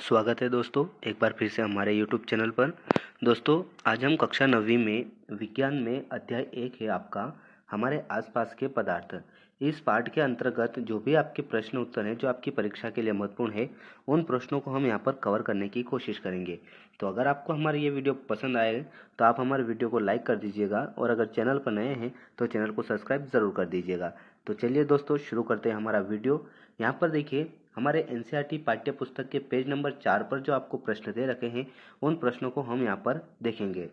स्वागत है दोस्तों, एक बार फिर से हमारे YouTube चैनल पर। दोस्तों, आज हम कक्षा 9वीं में विज्ञान में अध्याय 1 है आपका हमारे आसपास के पदार्थ। इस पाठ के अंतर्गत जो भी आपके प्रश्न उत्तर हैं जो आपकी परीक्षा के लिए महत्वपूर्ण है, उन प्रश्नों को हम यहाँ पर कवर करने की कोशिश करेंगे। तो अगर आपको हमारी ये वीडियो पसंद आए तो आप हमारे वीडियो को लाइक कर दीजिएगा, और अगर चैनल पर नए हैं तो चैनल को सब्सक्राइब ज़रूर कर दीजिएगा। तो चलिए दोस्तों, शुरू करते हैं हमारा वीडियो। यहाँ पर देखिए, हमारे एनसीईआरटी पाठ्य पुस्तक के पेज नंबर 4 पर जो आपको प्रश्न दे रखे हैं, उन प्रश्नों को हम यहाँ पर देखेंगे।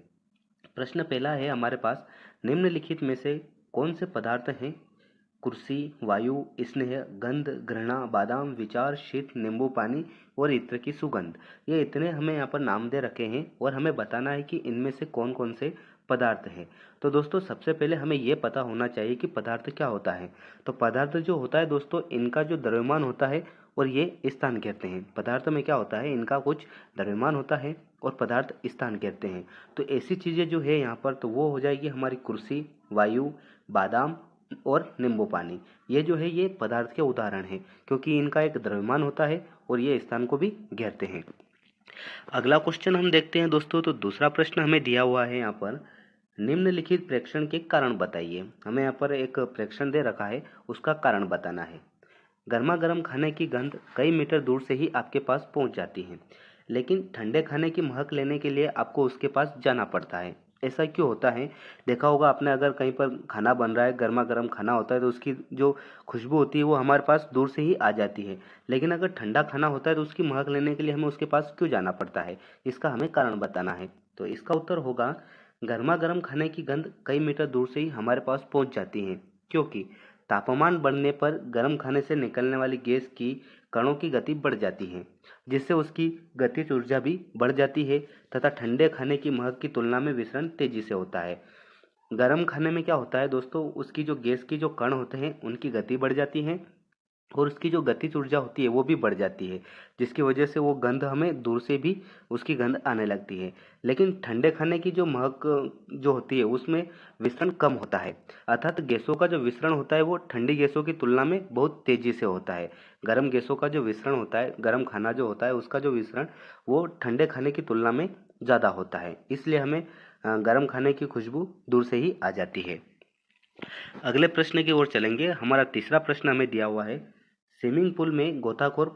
प्रश्न पहला है हमारे पास, निम्नलिखित में से कौन से पदार्थ हैं? कुर्सी, वायु, स्नेह, गंध, घृणा, बादाम, विचार, शीत, नींबू पानी और इत्र की सुगंध। ये इतने हमें यहाँ पर नाम दे रखे हैं और हमें बताना है कि इनमें से कौन कौन से पदार्थ हैं। तो दोस्तों, सबसे पहले हमें ये पता होना चाहिए कि पदार्थ क्या होता है। तो पदार्थ जो होता है दोस्तों, इनका जो द्रव्यमान होता है और ये स्थान कहते हैं। पदार्थ में क्या होता है, इनका कुछ द्रव्यमान होता है और पदार्थ स्थान कहते हैं। तो ऐसी चीज़ें जो है यहाँ पर, तो वो हो जाएगी हमारी कुर्सी, वायु, बादाम और नींबू पानी। ये जो है ये पदार्थ के उदाहरण हैं, क्योंकि इनका एक द्रव्यमान होता है और ये स्थान को भी घेरते हैं। अगला क्वेश्चन हम देखते हैं दोस्तों। तो दूसरा प्रश्न हमें दिया हुआ है यहाँ पर, निम्नलिखित प्रेक्षण के कारण बताइए। हमें यहाँ पर एक प्रेक्षण दे रखा है, उसका कारण बताना है। गर्मा गर्म खाने की गंध कई मीटर दूर से ही आपके पास पहुंच जाती है, लेकिन ठंडे खाने की महक लेने के लिए आपको उसके पास जाना पड़ता है। ऐसा क्यों होता है? देखा होगा आपने, अगर कहीं पर खाना बन रहा है, गर्मा गर्म खाना होता है, तो उसकी जो खुशबू होती है वो हमारे पास दूर से ही आ जाती है। लेकिन अगर ठंडा खाना होता है तो उसकी महक लेने के लिए हमें उसके पास क्यों जाना पड़ता है? इसका हमें कारण बताना है। तो इसका उत्तर होगा, गर्मा गर्म खाने की गंध कई मीटर दूर से ही हमारे पास पहुंच जाती है, क्योंकि तापमान बढ़ने पर गर्म खाने से निकलने वाली गैस की कणों की गति बढ़ जाती है, जिससे उसकी गतिज ऊर्जा भी बढ़ जाती है, तथा ठंडे खाने की महक की तुलना में विसरण तेजी से होता है। गर्म खाने में क्या होता है दोस्तों, उसकी जो गैस की जो कण होते हैं उनकी गति बढ़ जाती है और उसकी जो गतिज ऊर्जा होती है वो भी बढ़ जाती है, जिसकी वजह से वो गंध हमें दूर से भी उसकी गंध आने लगती है। लेकिन ठंडे खाने की जो महक जो होती है उसमें विसरण कम होता है, अर्थात गैसों का जो विसरण होता है वो ठंडी गैसों की तुलना में बहुत तेजी से होता है। गर्म गैसों का जो विसरण होता है, गर्म खाना जो होता है उसका जो विसरण वो ठंडे खाने की तुलना में ज़्यादा होता है, इसलिए हमें गर्म खाने की खुशबू दूर से ही आ जाती है। अगले प्रश्न की ओर चलेंगे। हमारा तीसरा प्रश्न हमें दिया हुआ है, स्विमिंग पूल में गोताखोर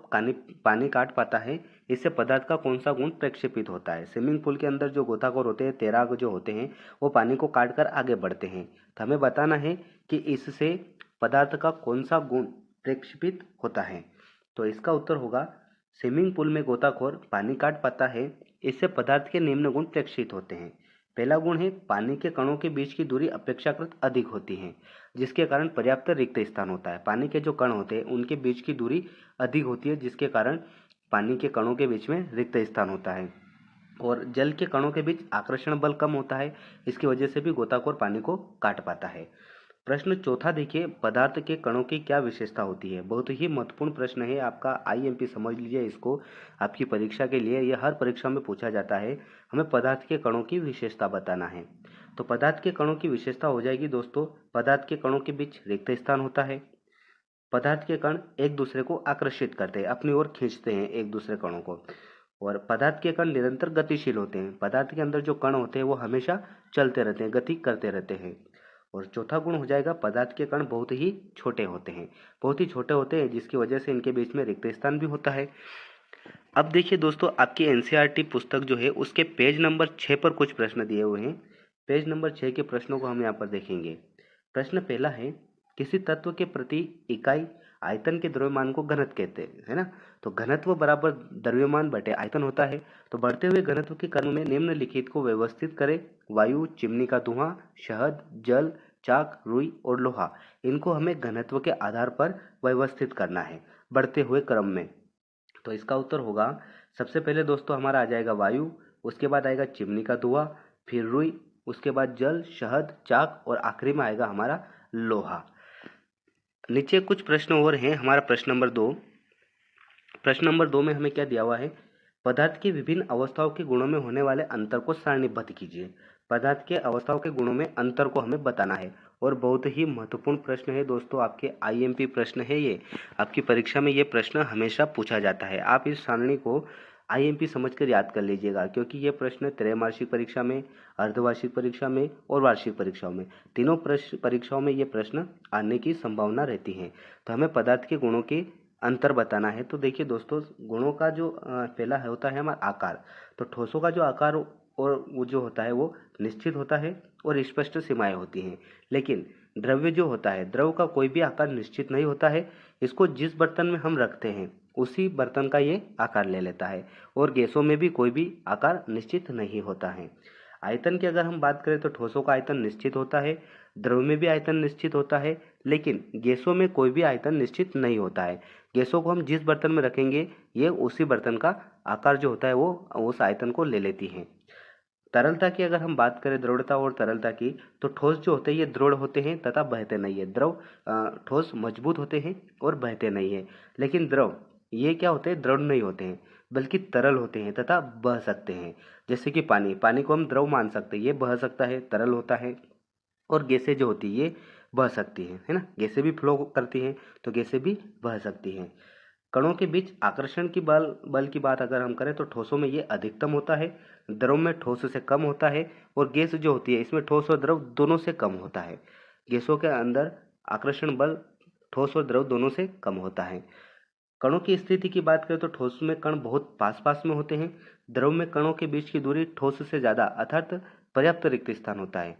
पानी काट पाता है, इससे पदार्थ का कौन सा गुण प्रक्षेपित होता है? स्विमिंग पूल के अंदर जो गोताखोर होते हैं, तैराक जो होते हैं, वो पानी को काट कर आगे बढ़ते हैं। तो हमें बताना है कि इससे पदार्थ का कौन सा गुण प्रक्षेपित होता है। तो इसका उत्तर होगा, स्विमिंग पूल में गोताखोर पानी काट पाता है, इससे पदार्थ के निम्न गुण प्रक्षेपित होते हैं। पहला गुण है, पानी के कणों के बीच की दूरी अपेक्षाकृत अधिक होती है, जिसके कारण पर्याप्त रिक्त स्थान होता है। पानी के जो कण होते हैं उनके बीच की दूरी अधिक होती है, जिसके कारण पानी के कणों के बीच में रिक्त स्थान होता है। और जल के कणों के बीच आकर्षण बल कम होता है, इसकी वजह से भी गोताखोर पानी को काट पाता है। प्रश्न चौथा देखिए, पदार्थ के कणों की क्या विशेषता होती है? बहुत ही महत्वपूर्ण प्रश्न है आपका, आईएमपी समझ लीजिए इसको, आपकी परीक्षा के लिए यह हर परीक्षा में पूछा जाता है। हमें पदार्थ के कणों की विशेषता बताना है। तो पदार्थ के कणों की विशेषता हो जाएगी दोस्तों, पदार्थ के कणों के बीच रिक्त स्थान होता है, पदार्थ के कण एक दूसरे को आकर्षित करते हैं, अपनी ओर खींचते हैं एक दूसरे कणों को, और पदार्थ के कण निरंतर गतिशील होते हैं। पदार्थ के अंदर जो कण होते हैं वो हमेशा चलते रहते हैं, गति करते रहते हैं। और चौथा गुण हो जाएगा, पदार्थ के कण बहुत ही छोटे होते हैं, बहुत ही छोटे होते हैं, जिसकी वजह से इनके बीच में रिक्त स्थान भी होता है। अब देखिए दोस्तों, आपकी एनसीईआरटी पुस्तक जो है उसके पेज नंबर 6 पर कुछ प्रश्न दिए हुए हैं। पेज नंबर 6 के प्रश्नों को हम यहाँ पर देखेंगे। प्रश्न पहला है, किसी तत्व के प्रति इकाई आयतन के द्रव्यमान को घनत्व कहते हैं, है ना? तो घनत्व बराबर द्रव्यमान बटे आयतन होता है। तो बढ़ते हुए घनत्व के क्रम में निम्नलिखित को व्यवस्थित करें। वायु, चिमनी का धुआं, शहद, जल, चाक, रुई और लोहा, इनको हमें घनत्व के आधार पर व्यवस्थित करना है बढ़ते हुए क्रम में। तो इसका उत्तर होगा, सबसे पहले दोस्तों हमारा आ जाएगा वायु, उसके बाद आएगा चिमनी का धुआं, फिर रुई, उसके बाद जल, शहद, चाक और आखिरी में आएगा हमारा लोहा। नीचे कुछ प्रश्न और हैं। हमारा प्रश्न नंबर 2, प्रश्न नंबर 2 में हमें क्या दिया हुआ है, पदार्थ की विभिन्न अवस्थाओं के गुणों में होने वाले अंतर को सारणीबद्ध कीजिए। पदार्थ के अवस्थाओं के गुणों में अंतर को हमें बताना है, और बहुत ही महत्वपूर्ण प्रश्न है दोस्तों, आपके आईएमपी प्रश्न है ये। आपकी परीक्षा में ये प्रश्न हमेशा पूछा जाता है। आप इस सारणी को आईएमपी समझकर याद कर लीजिएगा, क्योंकि ये प्रश्न त्रैमासिक परीक्षा में, अर्धवार्षिक परीक्षा में और वार्षिक परीक्षाओं में, तीनों परीक्षाओं में ये प्रश्न आने की संभावना रहती है। तो हमें पदार्थ के गुणों के अंतर बताना है। तो देखिए दोस्तों, गुणों का जो पहला होता है हमारा आकार। तो ठोसों का जो आकार और वो जो होता है वो निश्चित होता है और स्पष्ट सीमाएं होती हैं। लेकिन द्रव्य जो होता है, द्रव का कोई भी आकार निश्चित नहीं होता है। इसको जिस बर्तन में हम रखते हैं उसी बर्तन का ये आकार ले लेता है। और गैसों में भी कोई भी आकार निश्चित नहीं होता है। आयतन की अगर हम बात करें तो ठोसों का आयतन निश्चित होता है, द्रव में भी आयतन निश्चित होता है, लेकिन गैसों में कोई भी आयतन निश्चित नहीं होता है। गैसों को हम जिस बर्तन में रखेंगे ये उसी बर्तन का आकार जो होता है वो उस आयतन को ले लेती हैं। तरलता की अगर हम बात करें, दृढ़ता और तरलता की, तो ठोस जो होते हैं ये दृढ़ होते हैं तथा बहते नहीं है। द्रव ठोस मजबूत होते हैं और बहते नहीं है। लेकिन द्रव ये क्या होते हैं, दृढ़ नहीं होते हैं बल्कि तरल होते हैं तथा बह सकते हैं। जैसे कि पानी, पानी को हम द्रव मान सकते हैं, ये बह सकता है, तरल होता है। और गैसें जो होती है ये बह सकती हैं, है ना, गैसें भी फ्लो करती हैं तो गैसें भी बह सकती हैं। कणों के बीच आकर्षण की बल की बात अगर हम करें तो ठोसों में ये अधिकतम होता है, द्रव में ठोस से कम होता है। और गैस जो होती है इसमें ठोस और द्रव दोनों से कम होता है। गैसों के अंदर आकर्षण बल ठोस और द्रव दोनों से कम होता है। कणों की स्थिति की बात करें तो ठोस में कण बहुत पास पास में होते हैं। द्रव में कणों के बीच की दूरी ठोस से ज़्यादा अर्थात पर्याप्त रिक्त स्थान होता है।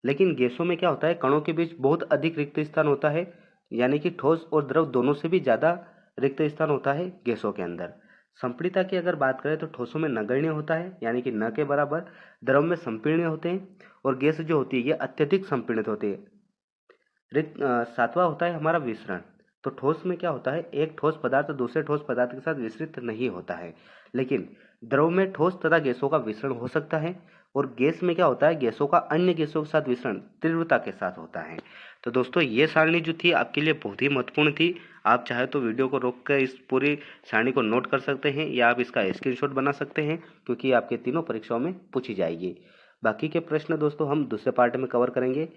लेकिन गैसों में क्या होता है, कणों के बीच बहुत अधिक रिक्त स्थान होता है, यानी कि ठोस और द्रव दोनों से भी ज़्यादा रिक्त स्थान होता है गैसों के अंदर। संपीड़ितता की अगर बात करें तो ठोसों में नगण्य होता है, यानी कि न के बराबर। द्रव में संपीड़ित होते हैं और गैस जो होती है ये अत्यधिक संपीड़ित होती है। सातवां होता है हमारा विसरण। तो ठोस में क्या होता है, एक ठोस पदार्थ दूसरे ठोस पदार्थ के साथ विसरित नहीं होता है। लेकिन द्रव में ठोस तथा गैसों का विसरण हो सकता है। और गैस में क्या होता है, गैसों का अन्य गैसों के साथ विसरण तीव्रता के साथ होता है। तो दोस्तों ये सारणी जो थी आपके लिए बहुत ही महत्वपूर्ण थी। आप चाहे तो वीडियो को रोक कर इस पूरी सारणी को नोट कर सकते हैं या आप इसका स्क्रीनशॉट बना सकते हैं, क्योंकि आपके तीनों परीक्षाओं में पूछी जाएगी। बाकी के प्रश्न दोस्तों हम दूसरे पार्ट में कवर करेंगे।